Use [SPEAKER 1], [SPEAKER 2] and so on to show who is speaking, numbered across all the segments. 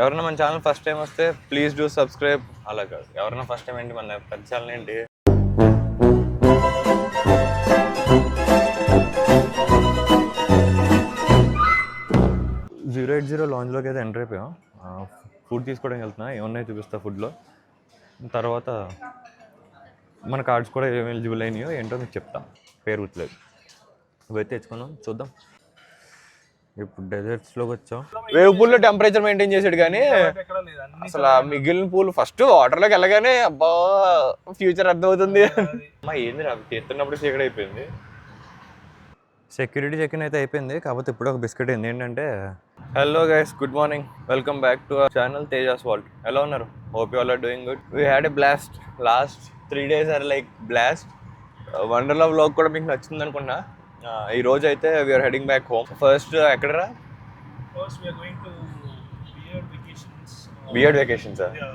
[SPEAKER 1] ఎవరైనా మన channel first time వస్తే ప్లీజ్ డూ సబ్స్క్రైబ్. అలా కాదు, ఎవరైనా ఫస్ట్ టైం ఏంటి, మన పెద్ద ఛానల్ ఏంటి. 080 లాంజ్లోకి అయితే ఎంటర్ అయిపోయాం. ఫుడ్ తీసుకోవడానికి వెళ్తున్నా, ఏమన్నాయో చూపిస్తా ఫుడ్లో. తర్వాత మన కార్డ్స్ కూడా ఏమి ఎలిజిబుల్ అయినాయో ఏంటో మీకు చెప్తా. పేరు గుర్తులేదు, ఇవైతే తెచ్చుకున్నాం, చూద్దాం. ఇప్పుడు డెజర్ట్స్లోకి వచ్చాం. వేవ్ పూల్లో టెంపరేచర్ మెయింటైన్ చేసాడు, కానీ అసలు ఆ మిగిలిన పూలు ఫస్ట్ వాటర్లోకి వెళ్ళగానే అబ్బా ఫ్యూచర్ అర్థమవుతుంది. అమ్మా ఏంది రా చేస్తున్నప్పుడు చీకటి అయిపోయింది. సెక్యూరిటీ చెక్ ఇన్ అయితే అయిపోయింది, కాకపోతే ఇప్పుడు ఒక బిస్కెట్ అయింది. ఏంటంటే, hello guys, good morning, welcome back to our channel Tejas vault. ఎలా ఉన్నారు? Hope you all are doing good. We had a blast. Last 3 days are like blast. Wonderla vlog కూడా మీకు నచ్చింది అనుకున్నా. ఈ రోజు అయితే we are heading back home. First ఎక్కడరా?
[SPEAKER 2] First, we are going to Weird Vacations.
[SPEAKER 1] Beard vacations.
[SPEAKER 2] Yeah,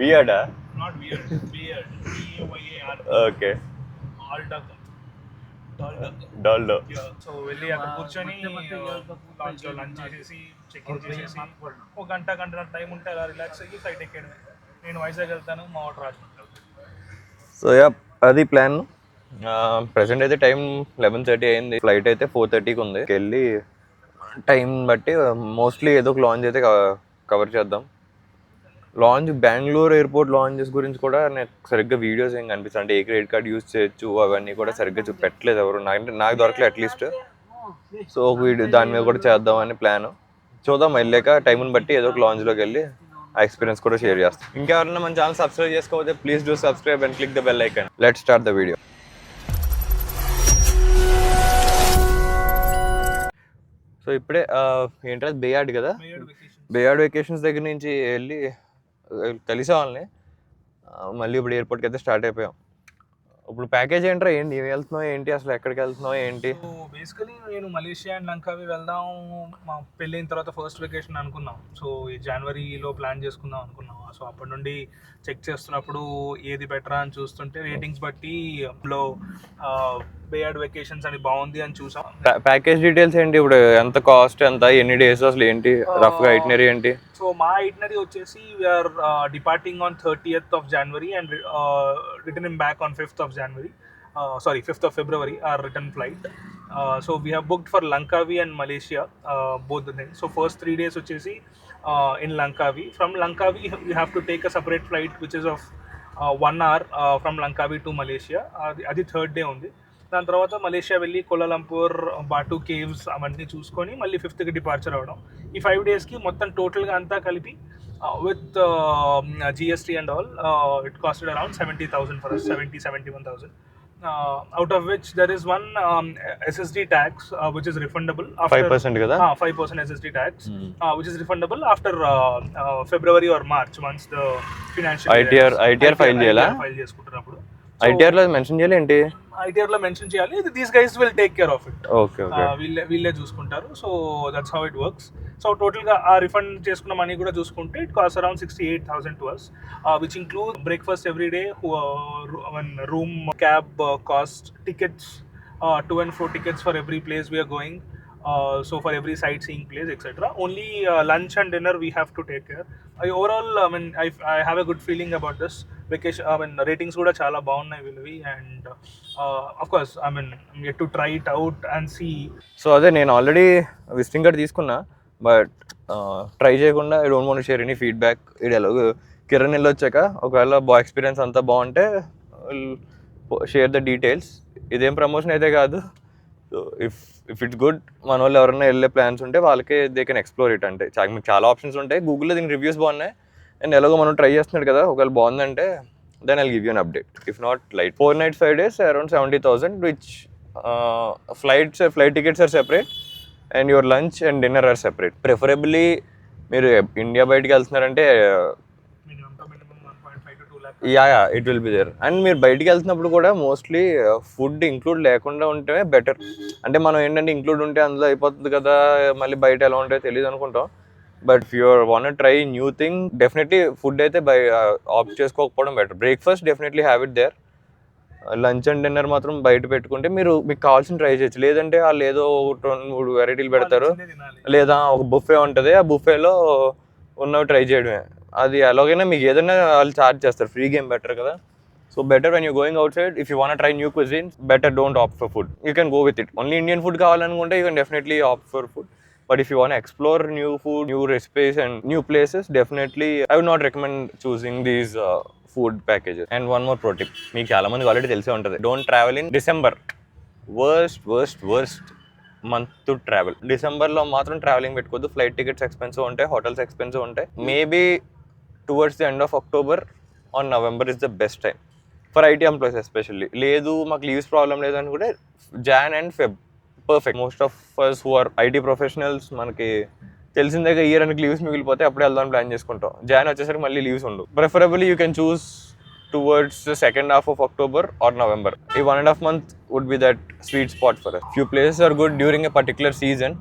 [SPEAKER 1] బియర్డా?
[SPEAKER 2] not weird, Weird. Weird.
[SPEAKER 1] Okay.
[SPEAKER 2] Aldug.
[SPEAKER 1] డాల్డో.
[SPEAKER 2] Yeah. So వెళ్ళి అక్కడ కూర్చొని లాంచ్లో లంచ్ చేసేసి చెక్ ఇన్ చేసేసి ఒక గంట టైం ఉంటే అలా రిలాక్స్ అయ్యి ఫ్లైట్ ఎక్కేయడమే. నేను వైజాగ్ వెళ్తాను, మా వాటర్ రాజమండ్రి వెళ్తాను.
[SPEAKER 1] సో యా, అది ప్లాన్. ప్రజెంట్ అయితే టైం 11:30 అయింది. ఫ్లైట్ అయితే 4:30కి ఉంది. వెళ్ళి టైం బట్టి మోస్ట్లీ ఏదో ఒక లాంచ్ అయితే కవర్ చేద్దాం. లాంచ్ బెంగళూరు ఎయిర్పోర్ట్ లాంచెస్ గురించి కూడా నాకు సరిగ్గా వీడియోస్ ఏం కనిపిస్తుంది. అంటే ఏ క్రెడిట్ కార్డ్ యూజ్ చేయొచ్చు అవన్నీ కూడా సరిగ్గా పెట్టలేదు ఎవరు, నాకు దొరకలేదు అట్లీస్ట్. సో ఒక వీడియో దాని మీద కూడా చేద్దామని ప్లాన్. చూద్దాం, వెళ్ళాక టైంని బట్టి ఏదో ఒక లాంచ్లోకి వెళ్ళి ఆ ఎక్స్పీరియన్స్ కూడా షేర్ చేస్తాం. ఇంకెవరైనా మన ఛానల్ సబ్స్క్రైబ్ చేసుకోకపోతే please do subscribe and click the bell icon. Let's start the video. So ఇప్పుడే ఏంటంటే బేయార్డ్ కదా, బేయార్డ్ వెకేషన్స్ దగ్గర నుంచి వెళ్ళి కలిసే వాళ్ళని మళ్ళీ ఇప్పుడు ఎయిర్పోర్ట్కి అయితే స్టార్ట్ అయిపోయాం. ఇప్పుడు ప్యాకేజ్ ఏంట్రా, ఏంటి వెళ్తున్నావు ఏంటి, అసలు ఎక్కడికి వెళ్తున్నావు ఏంటి?
[SPEAKER 2] బేసికలీ నేను మలేషియా అండ్ లంకావి వెళ్దాం, మా పెళ్ళైన తర్వాత ఫస్ట్ వెకేషన్ అనుకున్నాం. సో ఈ జనవరిలో ప్లాన్ చేసుకుందాం అనుకున్నాం. సో అప్పటి నుండి చెక్ చేస్తున్నప్పుడు ఏది బెటరా అని చూస్తుంటే రేటింగ్స్ బట్టి లో బేయార్డ్ వెకేషన్స్ అని బాగుంది అని చూసాం.
[SPEAKER 1] ప్యాకేజ్ డీటెయిల్స్ ఏంటి, ఇప్పుడు ఎంత కాస్ట్, ఎంత, ఎన్ని డేస్, అసలు ఏంటి రఫ్గా ఐటినరీ ఏంటి?
[SPEAKER 2] సో మా ఐటినరీ వచ్చేసి we are departing on 30th of January and returning back on 5th of January. 5th of February, our return flight. So we have booked for Langkawi and Malaysia, both the things. So first 3 days వచ్చేసి in Langkawi. From Langkawi you have to take a separate flight which is of 1 hour from Langkawi to Malaysia. అది third day ఉంది. దాని తర్వాత Malaysia వెళ్ళి Kuala Lumpur, బాటు caves అవన్నీ చూసుకొని మళ్ళీ 5th డిపార్చర్ అవ్వడం. ఈ 5 daysకి మొత్తం టోటల్గా అంతా కలిపి with GST and all, it costed around 70,000 for us, 71,000. Out of which there is one SSD tax which is refundable after
[SPEAKER 1] 5% కదా.
[SPEAKER 2] 5% SSD tax which is refundable after February or March once the financial
[SPEAKER 1] ITR file చేయాలా?
[SPEAKER 2] File చేసుకుంటున్నప్పుడు
[SPEAKER 1] ITR లో mention చేయాలి ఏంటి?
[SPEAKER 2] ITR లో mention చేయాలి. These guys will take care of it.
[SPEAKER 1] Okay okay,
[SPEAKER 2] వీళ్ళే చూసుకుంటారు. So that's how it works. So టోటల్గా ఆ రిఫండ్ చేసుకున్న మనీ కూడా చూసుకుంటే it cost around 68,000 to us, which include breakfast every day, room, cab cost, tickets, to and fro tickets for every place we are going. So for every sightseeing place, etc. Only lunch and dinner we have to take care. Overall, I have a good feeling about this vacation. Ratings kuda chala baagunnai vilvi, and of course I'm yet to try it out and see.
[SPEAKER 1] So అదే నేను already visiting card తీసుకున్నా, but try చేయకుండా I don't want share any feedback. ఇది ఎలాగో కిరణ్ వెళ్ళి వచ్చాక ఒకవేళ experience అంతా బాగుంటే షేర్ ద డీటెయిల్స్. ఇదేం ప్రమోషన్ అయితే కాదు. సో ఇఫ్ ఇట్స్ గుడ్, మన వాళ్ళు ఎవరైనా వెళ్ళే ప్లాన్స్ ఉంటే వాళ్ళకే దే కెన్ ఎక్స్ప్లోర్ ఇట్. అంటే మీకు చాలా ఆప్షన్స్ ఉంటాయి. గూగుల్లో దీనికి రివ్యూస్ బాగున్నాయి, అండ్ ఎలాగో మనం ట్రై చేస్తున్నాడు కదా, ఒకవేళ బాగుందంటే then I'll give you an update. If not, light 4 nights 5 days around 70,000, which flight tickets are separate and your lunch and dinner are separate. Preferably మీరు ఇండియా బయటికి వెళ్తున్నారంటే yeah it will be there. And మీరు బయటికి వెళ్తున్నప్పుడు కూడా mostly food include లేకుండా ఉంటేనే better. అంటే మనం ఏంటంటే ఇంక్లూడ్ ఉంటే అందులో అయిపోతుంది కదా, మళ్ళీ బయట ఎలా ఉంటాయో తెలియదు అనుకుంటాం. But if you are want try new thing, definitely food అయితే ఆప్ట్ చేసుకోకపోవడం better. Breakfast definitely have it there. Lunch and dinner మాత్రం బయట పెట్టుకుంటే మీకు కావాల్సిన ట్రై చేయొచ్చు. లేదంటే వాళ్ళు ఏదో 2-3 వెరైటీలు పెడతారు, లేదా ఒక బుఫే ఉంటుంది, ఆ బుఫేలో ఉన్నవి ట్రై చేయడమే. అది ఎలాగైనా మీకు ఏదైనా వాళ్ళు ఛార్జ్ చేస్తారు, ఫ్రీ గేమ్ బెటర్ కదా. So better when you going out side, if you want try new cuisines, better don't opt for food. You can go with it. Only Indian food కావాలనుకుంటే you can definitely opt for food. But if you want to explore new food, new recipes and new places, definitely I would not recommend choosing these food packages. And one more pro tip, మీకు చాలా మందికి already తెలిసే ఉంటుంది, don't travel in December. Worst month to travel. డిసెంబర్లో మాత్రం travelling పెట్టుకోవద్దు. Flight tickets expensive ఉంటాయి, hotels expensive ఉంటాయి. Maybe towards the end of October on November is the best time for IT employees especially. లేదు మాకు leaves problem లేదు అనుకుంటే Jan and Feb perfect. Most of us who are IT professionals మనకి తెలిసిందే year అని leaves మిగిలిపోతే అప్పుడే వెళ్దాం ప్లాన్ చేసుకుంటాం. జాన్ వచ్చేసరికి మళ్ళీ లీవ్స్ ఉండవు. Preferably you can choose towards the second half of October or November. A 1.5 month would be that sweet spot for us. Few places are good during a particular season.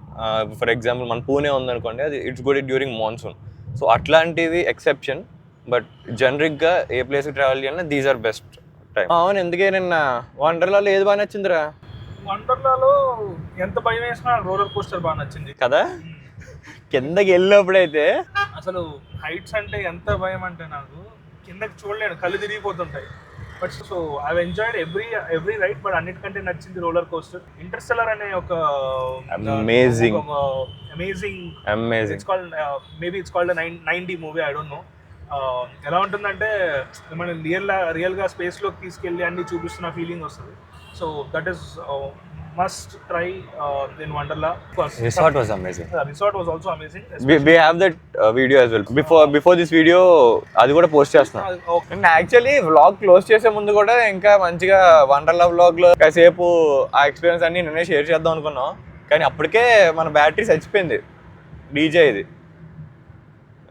[SPEAKER 1] For example, man Pune undanukondi, it's good during monsoon. So atlantivi exception, but generic ga A place కి travel చేయాలన్నా these are best time. అవును, ఎందుకే నిన్న వండర్లాలో ఏది బాగా నచ్చిందిరా?
[SPEAKER 2] వండర్లాలో ఎంత భయం వేసినా రోలర్ కోస్టర్ బాగా నచ్చింది
[SPEAKER 1] కదా. కిందకి వెళ్ళినప్పుడైతే
[SPEAKER 2] అసలు హైట్స్ అంటే ఎంత భయం అంటే నాకు కిందకి చూడలేను, కళ్ళు తిరిగిపోతుంటాయి. But so I enjoyed every ride. But అన్నిటికంటే నచ్చింది రోలర్ కోస్టర్. ఇంటర్స్టెల్లర్ అనే ఒక
[SPEAKER 1] amazing
[SPEAKER 2] it's called maybe it's called 9D movie, I don't know. ఎలా ఉంటుందంటే మనం రియల్గా స్పేస్లోకి తీసుకెళ్ళి అన్ని చూపిస్తున్న ఫీలింగ్ వస్తుంది. So that is must try in Wonderla.
[SPEAKER 1] Resort was amazing.
[SPEAKER 2] Resort was also amazing.
[SPEAKER 1] We have that video as well. Before this video అది కూడా పోస్ట్ చేస్తున్నా. నేను యాక్చువల్లీ వ్లాగ్ క్లోజ్ చేసే ముందు కూడా ఇంకా మంచిగా వండర్లా వ్లాగ్లో కాసేపు ఆ ఎక్స్పీరియన్స్ అన్ని నేనే షేర్ చేద్దాం అనుకున్నాం. కానీ అప్పటికే మన బ్యాటరీ చచ్చిపోయింది డీజే ఇది.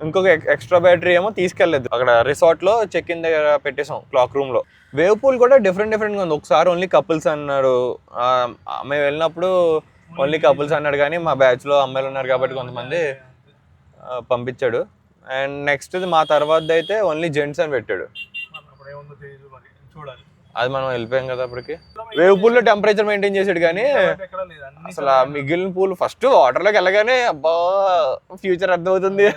[SPEAKER 1] ఇంకొక ఎక్స్ట్రా బ్యాటరీ ఏమో తీసుకెళ్ళలేదు. అక్కడ రిసార్ట్లో చెక్ ఇన్ దగ్గర పెట్టేసాం క్లాక్ రూమ్లో. వేవ్ పూల్ కూడా డిఫరెంట్గా ఉంది. ఒకసారి ఓన్లీ కపుల్స్ అన్నారు, మేము వెళ్ళినప్పుడు ఓన్లీ కపుల్స్ అన్నాడు. కానీ మా బ్యాచ్లో అమ్మాయిలు ఉన్నారు కాబట్టి కొంతమంది పంపించాడు. అండ్ నెక్స్ట్ మా తర్వాత అయితే ఓన్లీ జెంట్స్ అని పెట్టాడు. అది మనం వెళ్ళిపోయాం కదా అప్పటికి. వేవ్ పూల్లో టెంపరేచర్ మెయింటైన్ చేసాడు కానీ అసలు ఆ మిగిలిన పూల్ ఫస్ట్ వాటర్లోకి వెళ్ళగానే అబ్బా ఫ్యూచర్ అర్థమవుతుంది.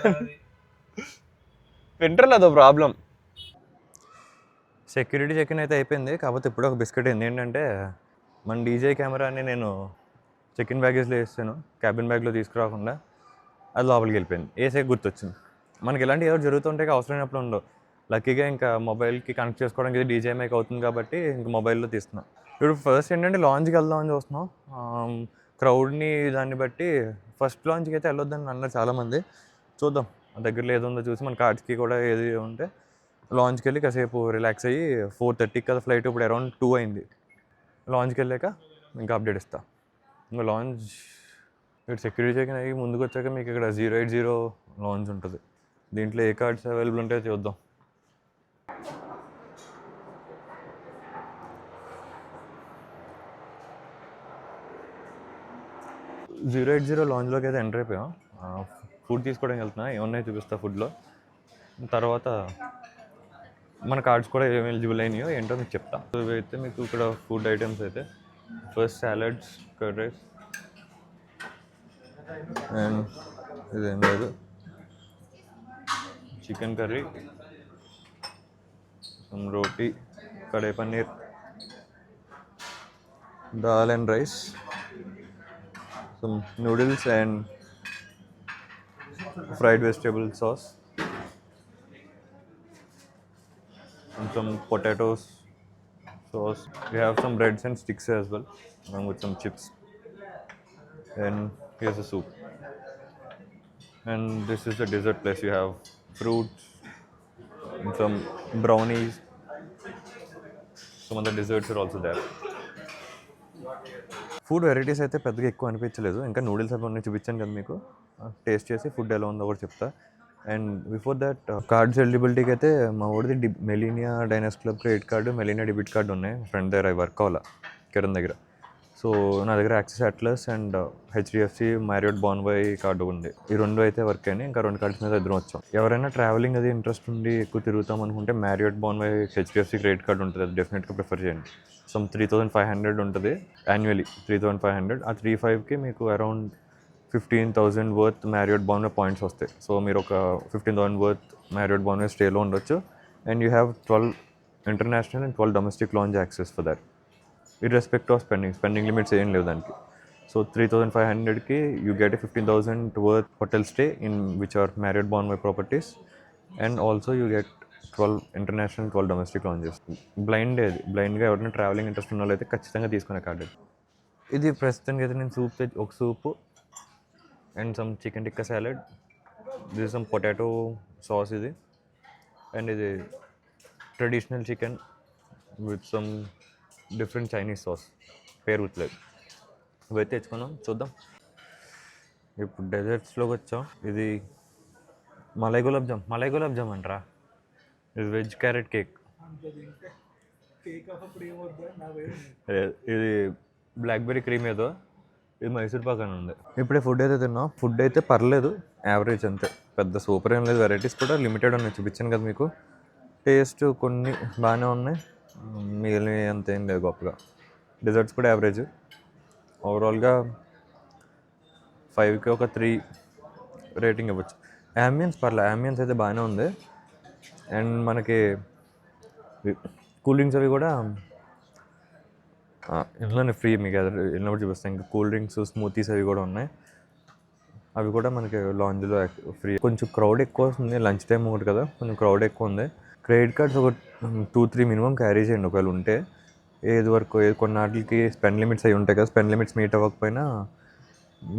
[SPEAKER 1] వింటర్లో అదో ప్రాబ్లం. సెక్యూరిటీ చెక్ ఇన్ అయితే అయిపోయింది. కాకపోతే ఇప్పుడు ఒక బిస్కెట్ అయింది. ఏంటంటే మన డీజే కెమెరాని నేను చెక్ ఇన్ బ్యాగేజ్లో వేస్తాను, క్యాబిన్ బ్యాగ్లో తీసుకురాకుండా. అది లోపలికి వెళ్ళిపోయింది. వేసే గుర్తొచ్చింది. మనకి ఇలాంటి ఎవరు జరుగుతుంటే అవసరమైనప్పుడు ఉండవు. లక్కీగా ఇంకా మొబైల్కి కనెక్ట్ చేసుకోవడానికి ఇది డీజే మైక్ అవుతుంది కాబట్టి ఇంకా మొబైల్లో తీస్తున్నాం. ఇప్పుడు ఫస్ట్ ఏంటంటే లాంచ్కి వెళ్దామని చూస్తున్నాం. క్రౌడ్ని దాన్ని బట్టి ఫస్ట్ లాంచ్కి అయితే వెళ్ళొద్దని అన్నారు చాలామంది. చూద్దాం దగ్గరలో ఏదో ఉందో చూసి మన కార్డ్స్కి కూడా ఏది ఉంటే లాంచ్కి వెళ్ళి కాసేపు రిలాక్స్ అయ్యి 4:30 కదా ఫ్లైట్. ఇప్పుడు అరౌండ్ 2 అయింది. లాంచ్కి వెళ్ళాక ఇంకా అప్డేట్ ఇస్తా. ఇంకా లాంచ్ ఇక్కడ సెక్యూరిటీ చెక్ అయ్యి ముందుకు వచ్చాక మీకు ఇక్కడ 080 లాంచ్ ఉంటుంది. దీంట్లో ఏ కార్డ్స్ అవైలబుల్ ఉంటాయో చూద్దాం. లాంచ్లోకి అయితే ఎంటర్ అయిపోయాం. ఫుడ్ తీసుకోవడానికి వెళ్తున్నా. ఏమన్నాయో చూపిస్తా ఫుడ్లో. తర్వాత మన కార్డ్స్ కూడా ఏమి ఎలిజిబుల్ అయినాయో ఏంటో మీకు చెప్తా. ఇవైతే మీకు ఇక్కడ ఫుడ్ ఐటమ్స్ అయితే first salads, curd rice and ఇదేం లేదు chicken curry, some roti, kadai paneer, dal and rice, some noodles and fried vegetable sauce, and some potatoes sauce. We have some breads and sticks as well, along with some chips. And here's the soup. And this is the dessert place. You have fruits and some brownies. Some other desserts are also there. Food varieties అయితే పెద్దగా ఎక్కువ అనిపించలేదు. ఇంకా noodles అవి ఉన్నాయి చూపించాను కదా మీకు. టేస్ట్ చేసి ఫుడ్ ఎలా ఉందో కూడా చెప్తా. అండ్ బిఫోర్ దట్ కార్డ్స్ ఎలిజిబిలిటీకి అయితే మా వాడిది Millennia Diners Club credit card, Millennia debit card ఉన్నాయి. ఫ్రెండ్ దగ్గర అవి వర్క్ అవ్వాలా కిరణ్ దగ్గర. సో నా దగ్గర Axis Atlas and HDFC Marriott Bonvoy card ఉంది. ఈ రెండు అయితే వర్క్ అయినాయి. ఇంకా 2 కార్డ్స్ మీద ఇద్దరం వచ్చాం. ఎవరైనా ట్రావెలింగ్ అది ఇంట్రెస్ట్ ఉండి ఎక్కువ తిరుగుతాం అనుకుంటే మ్యారియోట్ బాన్బాయ్ హెచ్డిఎఫ్సి క్రెడిట్ కార్డు ఉంటుంది. అది డెఫినెట్గా ప్రిఫర్ చేయండి. సమ్ 3,500 ఉంటుంది యాన్యువల్లీ. 3,500. ఆ 3,500కి మీకు around 15,000 worth Marriott Bonvoy points వస్తాయి. సో మీరు ఒక 15,000 వర్త్ మ్యారియట్ బాన్వే స్టేలో ఉండొచ్చు. And you have 12 international and 12 domestic lounge access for that, irrespective of spending limits ఏం లేవు దానికి. సో 3,500కి you get 15,000 worth hotel stay in which are Marriott Bonvoy properties. And also you get 12 international 12 domestic lounges. బ్లైండ్గా ఎవరైనా travelling interest ఉన్న వాళ్ళు అయితే ఖచ్చితంగా తీసుకునే కార్డు. ఇది ప్రస్తుతానికి అయితే నేను ఒక soup and some chicken tikka salad, this some potato sauce ఇది, అండ్ ఇది traditional chicken with some different Chinese sauce, పేరు గుర్తులేదు. ఇవైతే తెచ్చుకున్నాం, చూద్దాం. ఇప్పుడు డెజర్ట్స్లోకి వచ్చాం. ఇది మలై గులాబ్ జామ్ అంటారా, ఇది వెజ్ క్యారెట్ కేక్. ఇది బ్లాక్బెర్రీ క్రీమ్ ఏదో, ఇది మైసూర్ పాక్ అని ఉంది. ఇప్పుడే ఫుడ్ అయితే తిన్నాం. ఫుడ్ అయితే పర్లేదు, యావరేజ్ అంతే, పెద్ద సూపర్ ఏం లేదు. వెరైటీస్ కూడా లిమిటెడ్ ఉన్నాయి, చూపించాను కదా మీకు. టేస్ట్ కొన్ని బాగానే ఉన్నాయి, మిగిలిన అంత ఏం లేదు గొప్పగా. డెజర్ట్స్ కూడా యావరేజ్. ఓవరాల్గా 5కి ఒక 3 రేటింగ్ ఇవ్వచ్చు. యాంబియన్స్ యాంబియన్స్ అయితే బాగానే ఉంది. అండ్ మనకి కూల్ డ్రింక్స్ అవి కూడా ఇంట్లోనే ఫ్రీ, మీకు వెళ్ళినప్పుడు చూపిస్తాను. ఇంకా కూల్ డ్రింక్స్, స్మూతీస్ అవి కూడా ఉన్నాయి, అవి కూడా మనకి లాంజ్లో ఫ్రీ. కొంచెం క్రౌడ్ ఎక్కువ వస్తుంది, లంచ్ టైం ఒకటి కదా, కొంచెం క్రౌడ్ ఎక్కువ ఉంది. క్రెడిట్ కార్డ్స్ ఒక 2-3 మినిమం క్యారీ చేయండి ఒకవేళ ఉంటే. కొన్నాటికి స్పెండ్ లిమిట్స్ అవి ఉంటాయి కదా, స్పెండ్ లిమిట్స్ మీట్ అవ్వకపోయినా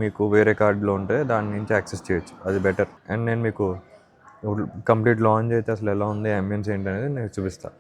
[SPEAKER 1] మీకు వేరే కార్డులో ఉంటే దాని నుంచి యాక్సెస్ చేయొచ్చు, అది బెటర్. అండ్ నేను మీకు కంప్లీట్ లాంచ్ అయితే అసలు ఎలా ఉంది, అంబియన్స్ ఏంటి అనేది నేను చూపిస్తాను.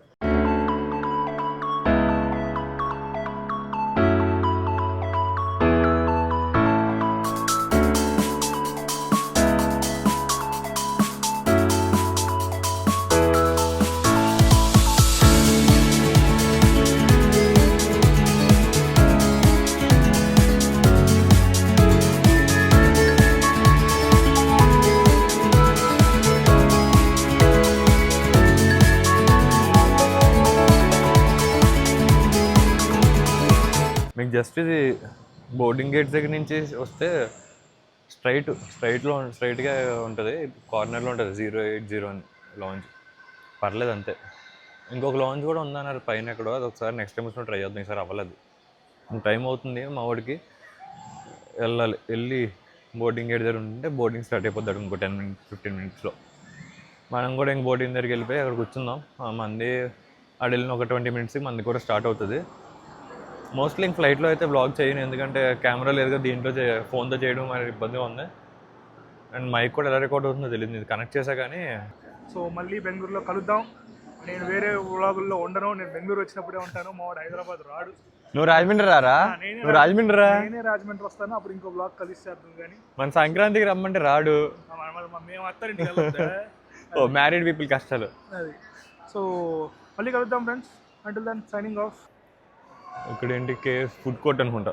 [SPEAKER 1] మీకు జస్ట్ ఇది బోర్డింగ్ గేట్స్ దగ్గర నుంచి వస్తే స్ట్రైట్గా ఉంటుంది, కార్నర్లో ఉంటుంది 080 అని లాంచ్. పర్లేదు అంతే. ఇంకొక లాంచ్ కూడా ఉందన్నారు పైన ఎక్కడో, అది ఒకసారి నెక్స్ట్ టైం వచ్చిన ట్రై చేద్దాం. ఈసారి అవ్వలేదు, టైం అవుతుంది. మా వాడికి వెళ్ళి బోర్డింగ్ గేట్ దగ్గర ఉంటే బోర్డింగ్ స్టార్ట్ అయిపోతాడు ఇంకో 10-15 మినిట్స్లో. మనం కూడా ఇంక బోర్డింగ్ దగ్గరికి వెళ్ళిపోయి అక్కడ కూర్చుందాం. మంది ఆడ వెళ్ళిన ఒక 20 మినిట్స్కి మంది కూడా స్టార్ట్ అవుతుంది. మోస్ట్లీ ఇంక ఫ్లైట్లో అయితే బ్లాగ్ చేయను, ఎందుకంటే కెమెరా లేదుగా, దీంట్లో ఫోన్తో చేయడం మరి ఇబ్బందిగా ఉంది. అండ్ మైక్ కూడా ఎలా రికార్డ్ అవుతుందో తెలియదు, ఇది కనెక్ట్ చేశా కానీ.
[SPEAKER 2] సో మళ్ళీ బెంగళూరులో కలుద్దాం. నేను వేరే వ్లాగుల్లో ఉండను, నేను బెంగళూరు వచ్చినప్పుడే ఉంటాను. మా వాడు హైదరాబాద్ రాడు.
[SPEAKER 1] నువ్వు రాజమండ్రి రారా?
[SPEAKER 2] నేనే రాజమండ్రి వస్తాను, అప్పుడు ఇంకో బ్లాగ్ కలిసేద్దాం. కానీ మన
[SPEAKER 1] సంక్రాంతికి రమ్మంటే రాడు,
[SPEAKER 2] మేము అత్తారింటికి.
[SPEAKER 1] ఓ మ్యారీడ్ పీపుల్ కష్టాలు
[SPEAKER 2] అది. సో మళ్ళీ కలుద్దాం friends, until then signing off.
[SPEAKER 1] ఇక్కడ ఏంటి, కేఎఫ్ ఫుడ్ కోర్ట్ అనుకుంటా.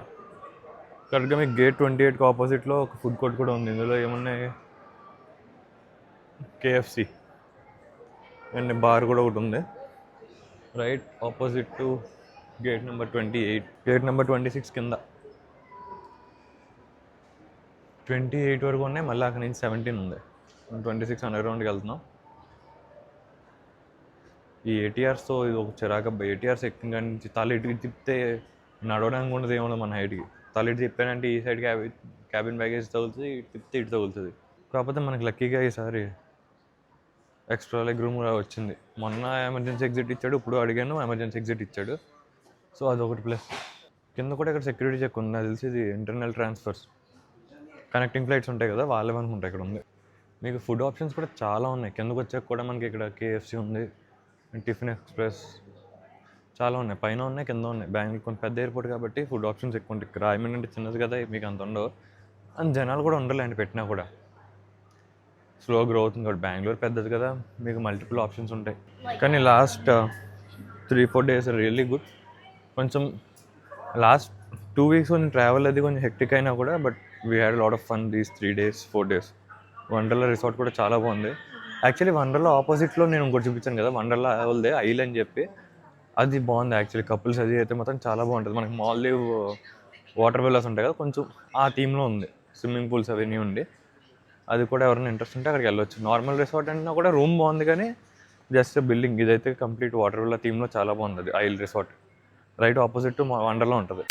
[SPEAKER 1] కరెక్ట్గా మీకు గేట్ 28కి ఆపోజిట్లో ఒక ఫుడ్ కోర్ట్ కూడా ఉంది. ఇందులో ఏమున్నాయి, KFC అండ్ బార్ కూడా ఒకటి ఉంది. Right opposite to gate number 28. Gate number 26 కింద 28 వరకు ఉన్నాయి, మళ్ళీ అక్కడ నుంచి 17 ఉంది. 26 అండర్గ్రౌండ్కి వెళ్తున్నాం. ఈ ATRస్తో ఇది ఒక చిరాకబ్బా. ATRs ఎక్కిన నుంచి తల ఇటుకి తిప్పితే నడవడానికి ఉండదు, ఏమన్నా మన హైట్కి. తల ఇటు తిప్పానంటే ఈ సైడ్ క్యాబిన్ బ్యాగేజ్ తగులుతుంది, తిప్పితే ఇటు తగులుతుంది. కాకపోతే మనకి లక్కీగా ఈసారి ఎక్స్ట్రా లెగ్ రూమ్ కూడా వచ్చింది. మొన్న ఎమర్జెన్సీ ఎగ్జిట్ ఇచ్చాడు, ఇప్పుడు అడిగాను ఎమర్జెన్సీ ఎగ్జిట్ ఇచ్చాడు. సో అదొకటి ప్లస్. కింద కూడా ఇక్కడ సెక్యూరిటీ చెక్ ఉంది, నాకు తెలిసి ఇది ఇంటర్నల్ ట్రాన్స్ఫర్స్, కనెక్టింగ్ ఫ్లైట్స్ ఉంటాయి కదా, వాళ్ళే అనుకుంటా ఇక్కడ ఉంది. మీకు ఫుడ్ ఆప్షన్స్ కూడా చాలా ఉన్నాయి. కిందకు వచ్చాక కూడా మనకి ఇక్కడ KFC ఉంది, టిఫిన్ ఎక్స్ప్రెస్ చాలా ఉన్నాయి, పైన ఉన్నాయి, కింద ఉన్నాయి. బెంగళూరు కొంచెం పెద్ద ఎయిర్పోర్ట్ కాబట్టి ఫుడ్ ఆప్షన్స్ ఎక్కువ ఉంటాయి. రాయమండ్రి అంటే చిన్నది కదా, మీకు అంత ఉండవు. అండ్ జనాలు కూడా ఉండలేండి పెట్టినా కూడా, స్లో గ్రో అవుతుంది కాబట్టి. బెంగళూరు పెద్దది కదా, మీకు మల్టిపుల్ ఆప్షన్స్ ఉంటాయి. కానీ లాస్ట్ 3-4 డేస్ రియల్లీ గుడ్. కొంచెం లాస్ట్ 2 వీక్స్ కొంచెం ట్రావెల్ అది కొంచెం హెక్టిక్ అయినా కూడా, but we had lot of fun these 3-4 days. Wonderla resort కూడా చాలా బాగుంది. యాక్చువల్లీ వండర్లా ఆపోజిట్లో నేను ఇంకోటి చూపించాను కదా, వండర్లా వాళ్ళదే ఐల్ అని చెప్పి, అది బాగుంది యాక్చువల్లీ. కపుల్స్ అది అయితే మాత్రం చాలా బాగుంటుంది. మనకి మాల్దీవ్ వాటర్ విల్లాస్ ఉంటాయి కదా, కొంచెం ఆ థీమ్లో ఉంది. స్విమ్మింగ్ పూల్స్ అవన్నీ ఉండి, అది కూడా ఎవరైనా ఇంట్రెస్ట్ ఉంటే అక్కడికి వెళ్ళొచ్చు. నార్మల్ రిసార్ట్ అయినా కూడా రూమ్ బాగుంది, కానీ జస్ట్ బిల్డింగ్. ఇదైతే కంప్లీట్ వాటర్ విల్లా థీమ్లో చాలా బాగుంది. ఐల్ రిసార్ట్ రైట్ ఆపోజిట్ వండర్లో ఉంటుంది.